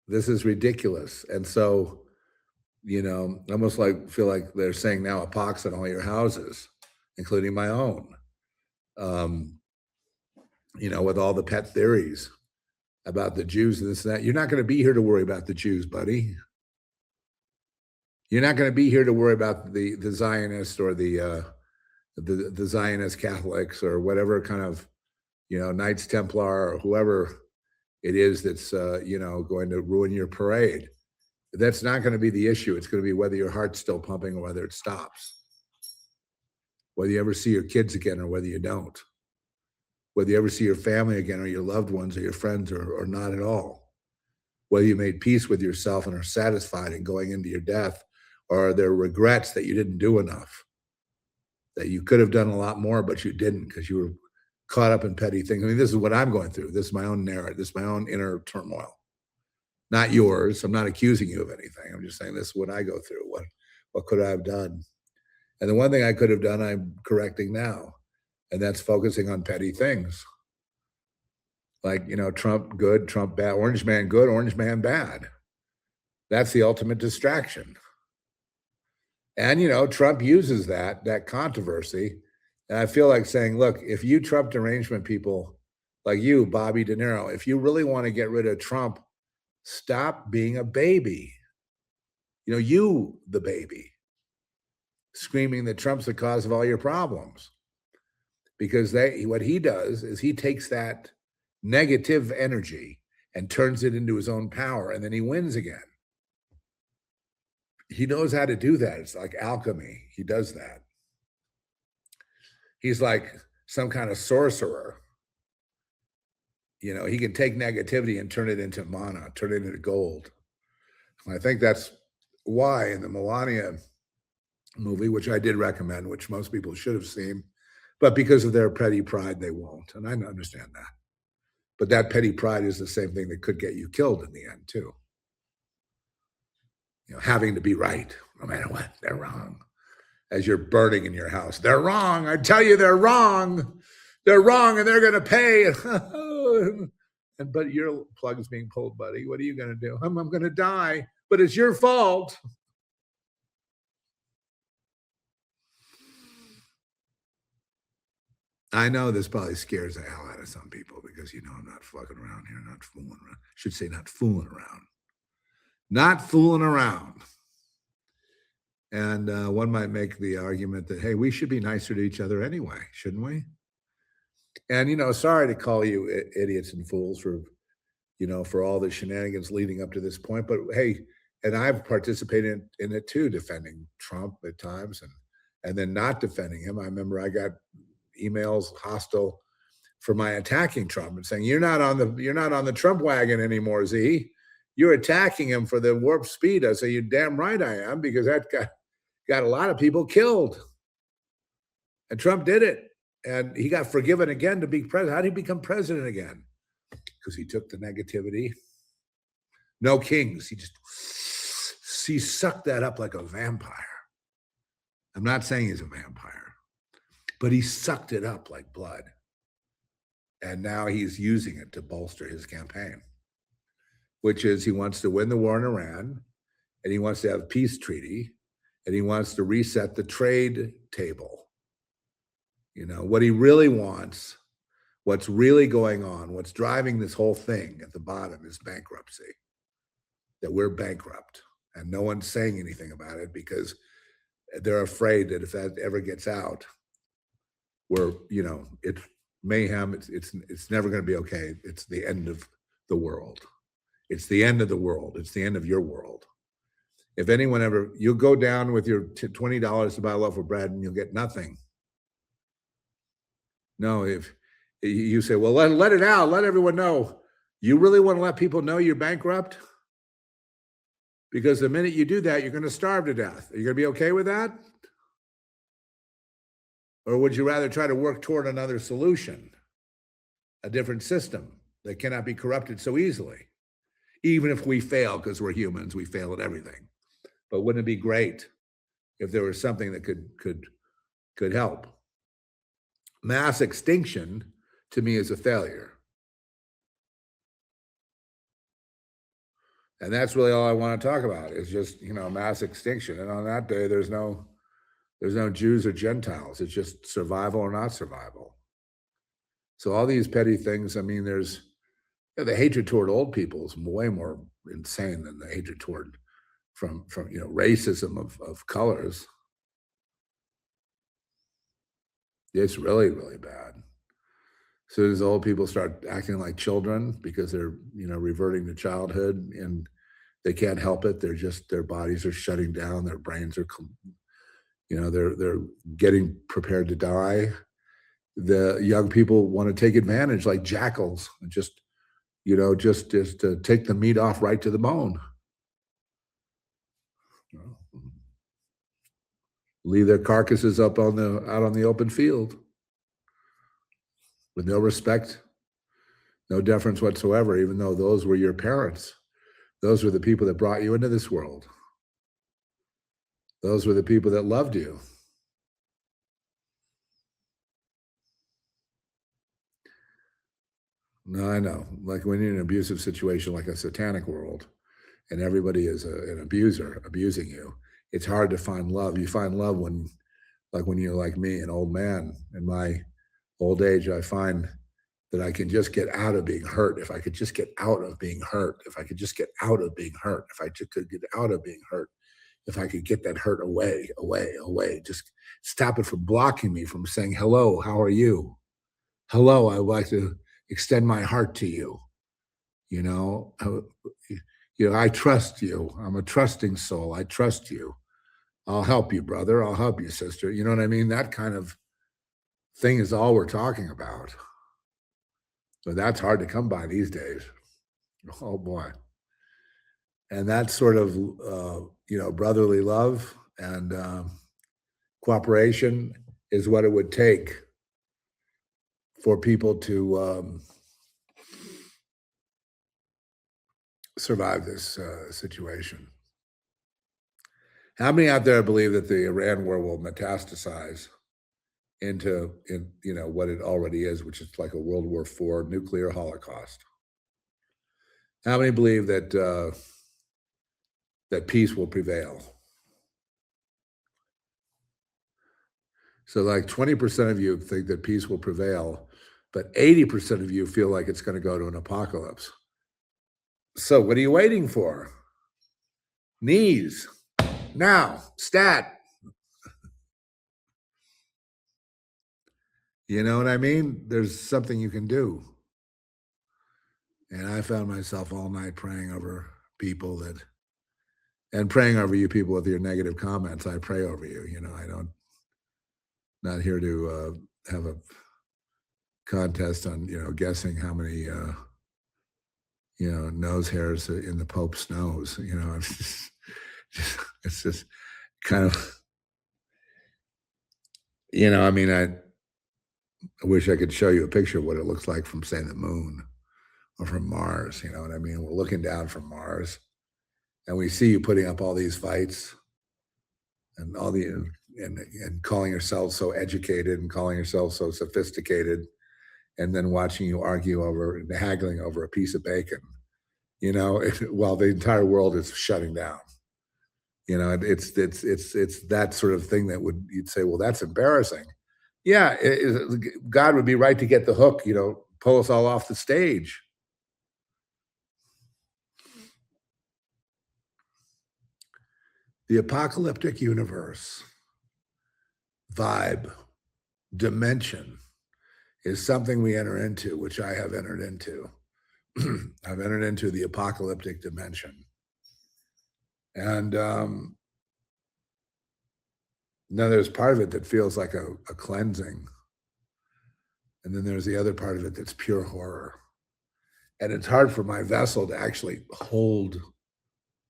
This is ridiculous. And so, almost like feel like they're saying now a pox in all your houses, including my own. with all the pet theories about the Jews and this and that. You're not going to be here to worry about the Jews, buddy. You're not going to be here to worry about the Zionists or the Zionist Catholics or whatever kind of, Knights Templar or whoever it is that's, going to ruin your parade. That's not going to be the issue. It's going to be whether your heart's still pumping or whether it stops. Whether you ever see your kids again or whether you don't. Whether you ever see your family again or your loved ones or your friends or not at all. Whether you made peace with yourself and are satisfied in going into your death, or are there regrets that you didn't do enough, that you could have done a lot more, but you didn't because you were caught up in petty things. I mean, this is what I'm going through. This is my own narrative. This is my own inner turmoil. Not yours. I'm not accusing you of anything. I'm just saying this is what I go through. What could I have done? And the one thing I could have done, I'm correcting now. And that's focusing on petty things. Like, Trump good, Trump bad, orange man good, orange man bad. That's the ultimate distraction. And, Trump uses that controversy. And I feel like saying, look, if you Trump derangement people like you, Bobby De Niro, if you really want to get rid of Trump, stop being a baby. You, the baby, screaming that Trump's the cause of all your problems. Because what he does is he takes that negative energy and turns it into his own power, and then he wins again. He knows how to do that. It's like alchemy. He does that. He's like some kind of sorcerer. He can take negativity and turn it into mana, turn it into gold. And I think that's why in the Melania movie, which I did recommend, which most people should have seen, but because of their petty pride, they won't. And I understand that. But that petty pride is the same thing that could get you killed in the end, too. Having to be right, no matter what, they're wrong. As you're burning in your house, they're wrong. I tell you, they're wrong. They're wrong, and they're going to pay. But your plug is being pulled, buddy. What are you going to do? I'm going to die, but it's your fault. I know this probably scares the hell out of some people because, I'm not fucking around here, not fooling around. I should say not fooling around. Not fooling around. And one might make the argument that, hey, we should be nicer to each other anyway, shouldn't we? And, sorry to call you idiots and fools for all the shenanigans leading up to this point. But, hey, and I've participated in it too, defending Trump at times and then not defending him. I remember I got emails hostile for my attacking Trump and saying, you're not on the Trump wagon anymore, Z. You're attacking him for the warp speed. I say, you're damn right I am, because that got a lot of people killed. And Trump did it. And he got forgiven again to be president. How did he become president again? Because he took the negativity. No kings. He sucked that up like a vampire. I'm not saying he's a vampire, but he sucked it up like blood. And now he's using it to bolster his campaign, which is he wants to win the war in Iran, and he wants to have a peace treaty, and he wants to reset the trade table. What he really wants, what's really going on, what's driving this whole thing at the bottom is bankruptcy, that we're bankrupt. And no one's saying anything about it because they're afraid that if that ever gets out, it's mayhem. It's never going to be okay. It's the end of the world. It's the end of the world. It's the end of your world. If anyone ever, you'll go down with your $20 to buy a loaf of bread and you'll get nothing. No, if you say, well, let it out, let everyone know. You really want to let people know you're bankrupt? Because the minute you do that, you're going to starve to death. Are you going to be okay with that? Or would you rather try to work toward another solution, a different system that cannot be corrupted so easily? Even if we fail, because we're humans, we fail at everything. But wouldn't it be great if there was something that could help? Mass extinction, to me, is a failure. And that's really all I want to talk about is just, mass extinction. And on that day, there's no Jews or Gentiles. It's just survival or not survival. So all these petty things, I mean, there's the hatred toward old people is way more insane than the hatred toward from racism of colors. It's really, really bad. As soon as old people start acting like children because they're, reverting to childhood and they can't help it, their bodies are shutting down, their brains are, they're getting prepared to die. The young people want to take advantage like jackals and just to take the meat off right to the bone. You know, leave their carcasses out on the open field with no respect, no deference whatsoever, even though those were your parents. Those were the people that brought you into this world. Those were the people that loved you. No, I know. Like when you're in an abusive situation, like a satanic world, and everybody is an abuser abusing you, it's hard to find love. You find love when you're like me, an old man. In my old age, I find that I can just get out of being hurt. If I could just get out of being hurt, if I could just get out of being hurt, if I just could get out of being hurt, if I could get that hurt away, away, away, just stop it from blocking me from saying, hello, how are you? Hello, I would like to extend my heart to you. You know, I, I trust you. I'm a trusting soul. I trust you. I'll help you, brother. I'll help you, sister. You know what I mean? That kind of thing is all we're talking about. So that's hard to come by these days. Oh boy. And that sort of, brotherly love and cooperation is what it would take for people to survive this situation. How many out there believe that the Iran war will metastasize into what it already is, which is like a World War IV nuclear holocaust? How many believe that that peace will prevail? So like 20% of you think that peace will prevail, but 80% of you feel like it's going to go to an apocalypse. So what are you waiting for? Knees. Now, stat. You know what I mean? There's something you can do. And I found myself all night praying over people and praying over you people with your negative comments. I pray over you. Not here to have a contest on, guessing how many, nose hairs in the Pope's nose. It's just kind of, I wish I could show you a picture of what it looks like from, say, the moon or from Mars. You know what I mean? We're looking down from Mars and we see you putting up all these fights and all the, and calling yourself so educated and calling yourself so sophisticated, and then watching you argue over and haggling over a piece of bacon, while the entire world is shutting down. It's that sort of thing that you'd say, well, that's embarrassing. Yeah, God would be right to get the hook, pull us all off the stage. The apocalyptic universe, vibe, dimension is something we enter into, which I have entered into. I've entered into the apocalyptic dimension. And now there's part of it that feels like a cleansing. And then there's the other part of it that's pure horror. And it's hard for my vessel to actually hold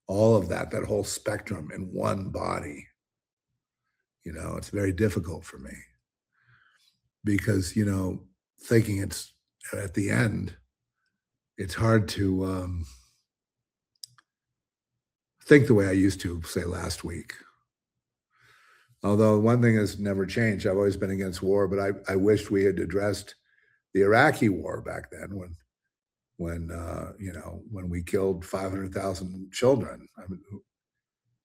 all of that whole spectrum in one body. It's very difficult for me because, thinking it's at the end, it's hard to think the way I used to, say, last week. Although one thing has never changed. I've always been against war, but I wished we had addressed the Iraqi war back then when we killed 500,000 children. I mean,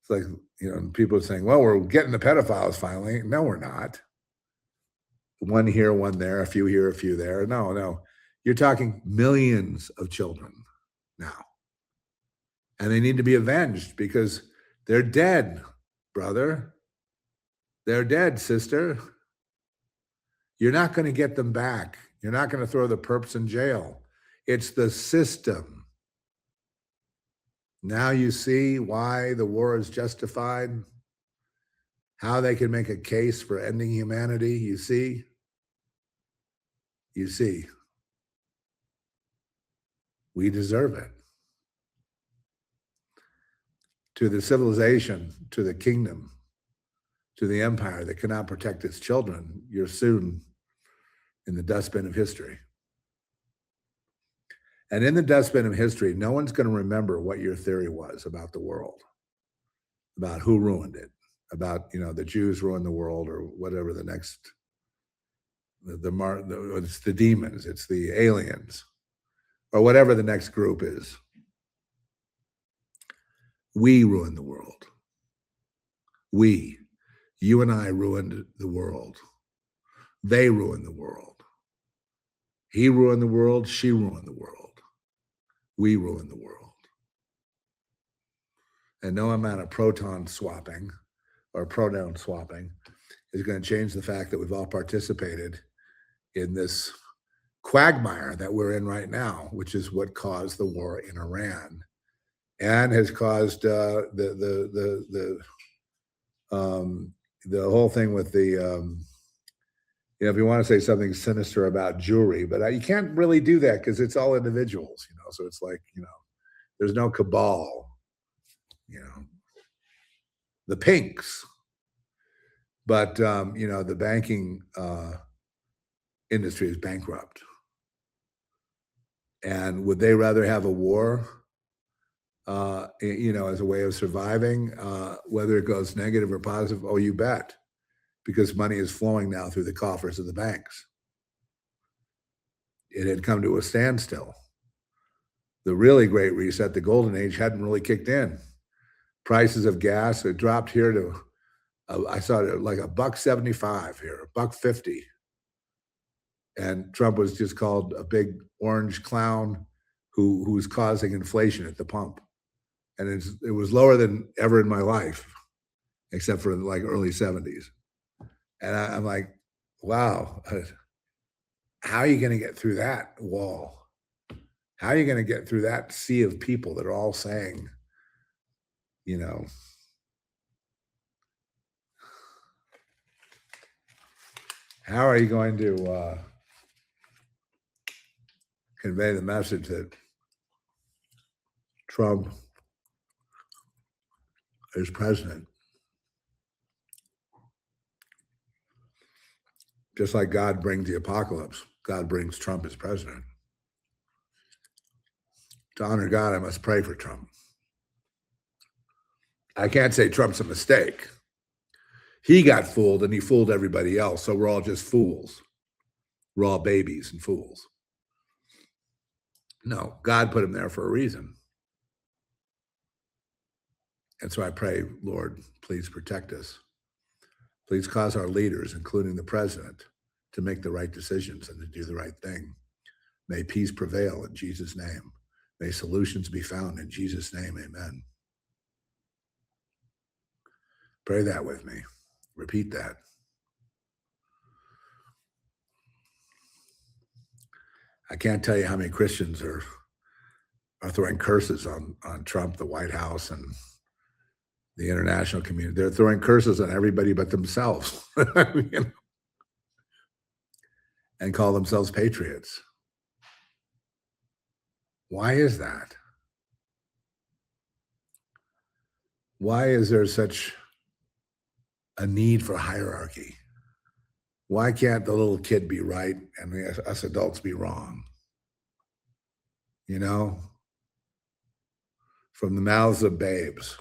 it's like, people are saying, well, we're getting the pedophiles finally. No, we're not. one here, one there, a few here, a few there. No, no. You're talking millions of children now. And they need to be avenged because they're dead, brother. They're dead, sister. You're not going to get them back. You're not going to throw the perps in jail. It's the system. Now you see why the war is justified, how they can make a case for ending humanity. You see? You see. We deserve it. To the civilization, to the kingdom, to the empire that cannot protect its children, you're soon in the dustbin of history. And in the dustbin of history, no one's going to remember what your theory was about the world, about who ruined it, about, the Jews ruined the world, or whatever the next, it's the demons, it's the aliens, or whatever the next group is. We ruined the world. You and I ruined the world. They ruined the world. He ruined the world. She ruined the world. We ruined the world. And no amount of proton swapping or pronoun swapping is going to change the fact that we've all participated in this quagmire that we're in right now, which is what caused the war in Iran and has caused the whole thing with the if you want to say something sinister about Jewry, but you can't really do that because it's all individuals, so it's like, there's no cabal, the pinks, but the banking industry is bankrupt. And would they rather have a war as a way of surviving, whether it goes negative or positive? Oh, you bet, because money is flowing now through the coffers of the banks. It had come to a standstill. The really great reset, the golden age, hadn't really kicked in. Prices of gas had dropped here to, I saw it like $1.75 here, $1.50. And Trump was just called a big orange clown who's causing inflation at the pump. And it was lower than ever in my life, except for like early 70s. And I'm like, wow, how are you going to get through that wall? How are you going to get through that sea of people that are all saying, how are you going to convey the message that Trump is president? Just like God brings the apocalypse, God brings Trump as president. To honor God, I must pray for Trump. I can't say Trump's a mistake. He got fooled and he fooled everybody else. So we're all just fools. We're all babies and fools. No, God put him there for a reason. And so I pray, Lord, please protect us. Please cause our leaders, including the president, to make the right decisions and to do the right thing. May peace prevail in Jesus' name. May solutions be found in Jesus' name. Amen. Pray that with me. Repeat that. I can't tell you how many Christians are throwing curses on Trump, the White House, and the international community. They're throwing curses on everybody but themselves, and call themselves patriots. Why is that? Why is there such a need for hierarchy? Why can't the little kid be right and us adults be wrong? From the mouths of babes,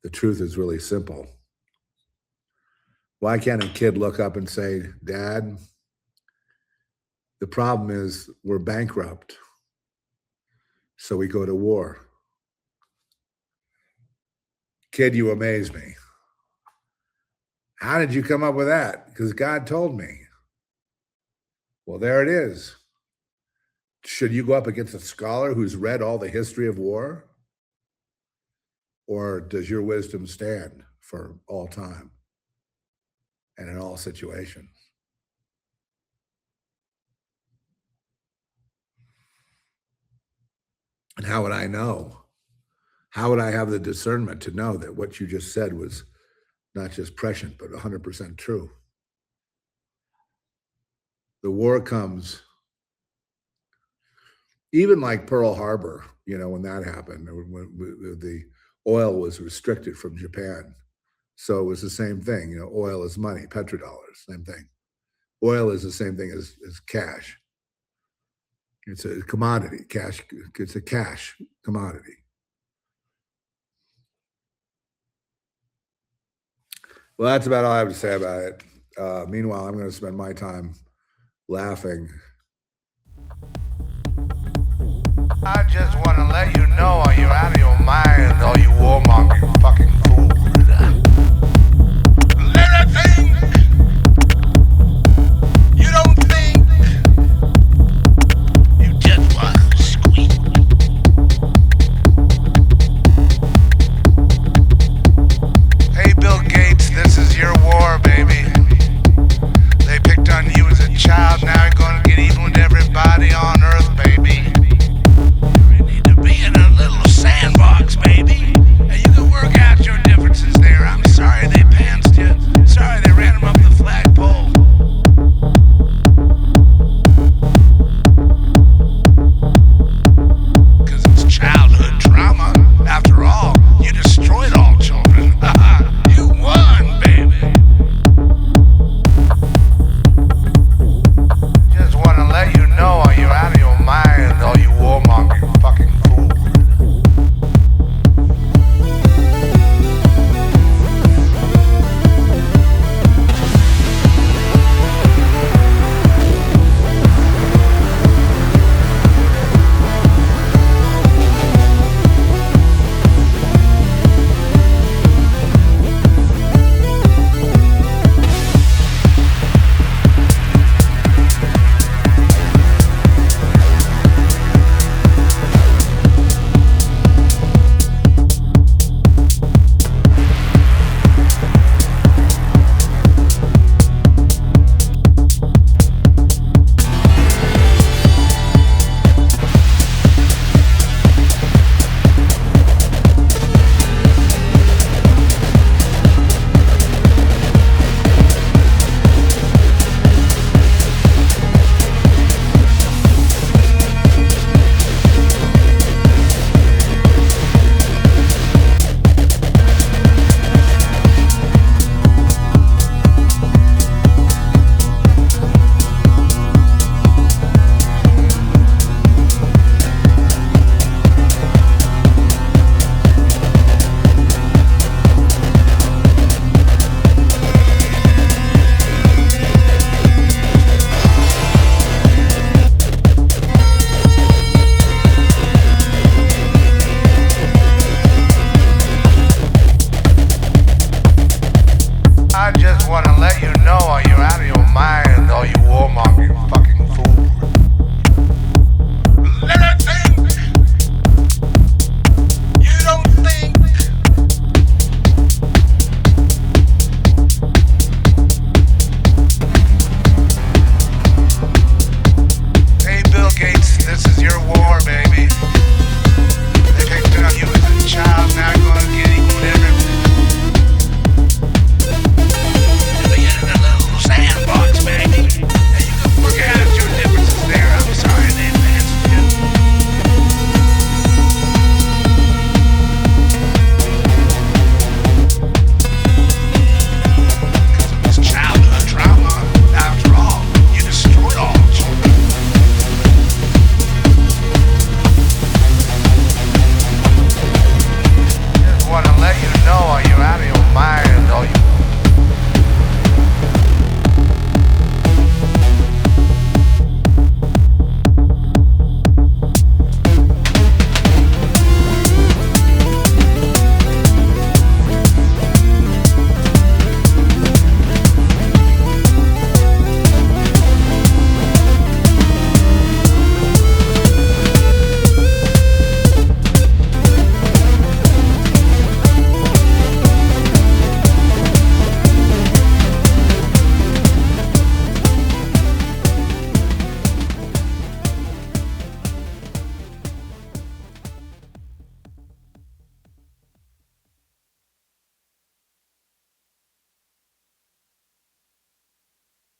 the truth is really simple. Why can't a kid look up and say, Dad, the problem is we're bankrupt, so we go to war? Kid, you amaze me. How did you come up with that? Because God told me. Well, there it is. Should you go up against a scholar who's read all the history of war? Or does your wisdom stand for all time and in all situations? And how would I know? How would I have the discernment to know that what you just said was not just prescient, but 100% true? The war comes, even like Pearl Harbor, when that happened, when the oil was restricted from Japan. So it was the same thing. Oil is money, petrodollars, same thing. Oil is the same thing as cash. It's a commodity, cash. It's a cash commodity. Well, that's about all I have to say about it. Meanwhile, I'm going to spend my time laughing. I just want to let you know, are you out of your